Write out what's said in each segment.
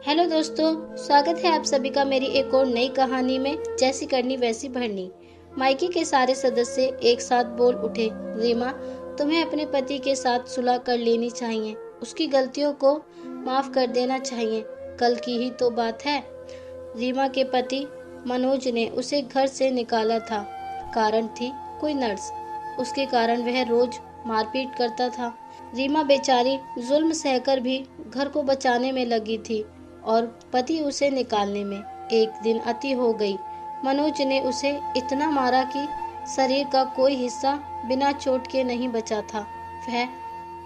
Hello दोस्तों, स्वागत है आप सभी का मेरी एक और नई कहानी में। जैसी करनी वैसी भरनी। मायके के सारे सदस्य एक साथ बोल उठे, रीमा, तुम्हें अपने पति के साथ सुलह कर लेनी चाहिए। उसकी गलतियों को माफ कर देना चाहिए। कल की ही तो बात है। रीमा के पति मनोज ने उसे घर से निकाला था। कारण थी कोई नर्स। उसके कारण वह रोज मारपीट करता था। रीमा बेचारी जुल्म सहकर भी घर को बचाने में लगी थी और पति उसे निकालने में। एक दिन अति हो गई। मनोज ने उसे इतना मारा कि शरीर का कोई हिस्सा बिना चोट के नहीं बचा था। वह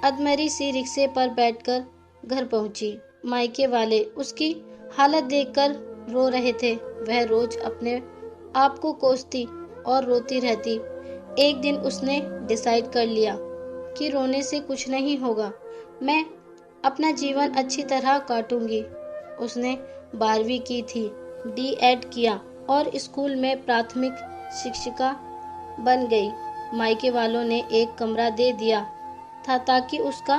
अधमरी सी रिक्शे पर बैठकर घर पहुंची। मायके वाले उसकी हालत देखकर रो रहे थे। वह रोज अपने आप को कोसती और रोती रहती। एक दिन उसने डिसाइड कर लिया कि रोने से कुछ नहीं होगा, मैं अपना जीवन अच्छी तरह काटूंगी। उसने 12वीं की थी, D.Ed किया और स्कूल में प्राथमिक शिक्षिका बन गई। मायके वालों ने एक कमरा दे दिया था ताकि उसका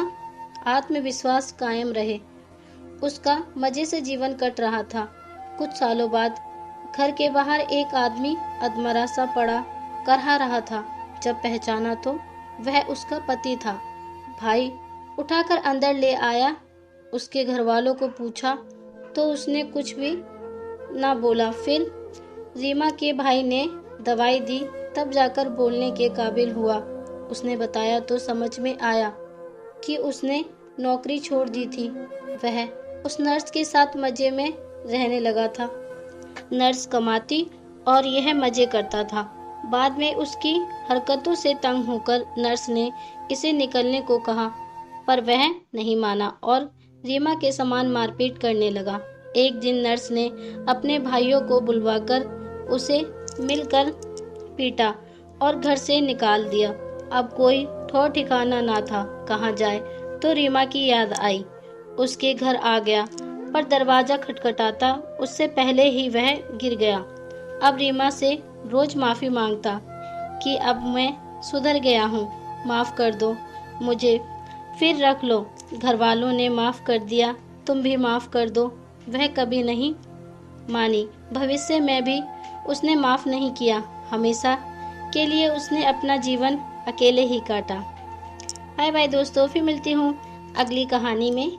आत्मविश्वास कायम रहे। उसका मजे से जीवन कट रहा था। कुछ सालों बाद घर के बाहर एक आदमी अधमरा सा पड़ा करहा रहा था। जब पहचाना तो वह उसका पति था। भाई उठाकर अंदर ले आया। उसके घर वालों को पूछा तो उसने कुछ भी ना बोला। फिर रीमा के भाई ने दवाई दी, तब जाकर बोलने के काबिल हुआ। उसने बताया तो समझ में आया कि उसने नौकरी छोड़ दी थी। वह उस नर्स के साथ मजे में रहने लगा था। नर्स कमाती और यह मजे करता था। बाद में उसकी हरकतों से तंग होकर नर्स ने इसे निकलने को कहा, पर वह नहीं माना और रीमा के समान मारपीट करने लगा। एक दिन नर्स ने अपने भाइयों को बुलवाकर उसे मिलकर पीटा और घर से निकाल दिया। अब कोई ठौर ठिकाना ना था, कहाँ जाए। तो रीमा की याद आई। उसके घर आ गया, पर दरवाजा खटखटाता उससे पहले ही वह गिर गया। अब रीमा से रोज माफी मांगता कि अब मैं सुधर गया हूँ, माफ कर दो मुझे, फिर रख लो। घर वालों ने माफ कर दिया, तुम भी माफ कर दो। वह कभी नहीं मानी। भविष्य में भी उसने माफ नहीं किया। हमेशा के लिए उसने अपना जीवन अकेले ही काटा। बाय बाय दोस्तों, फिर मिलती हूँ अगली कहानी में।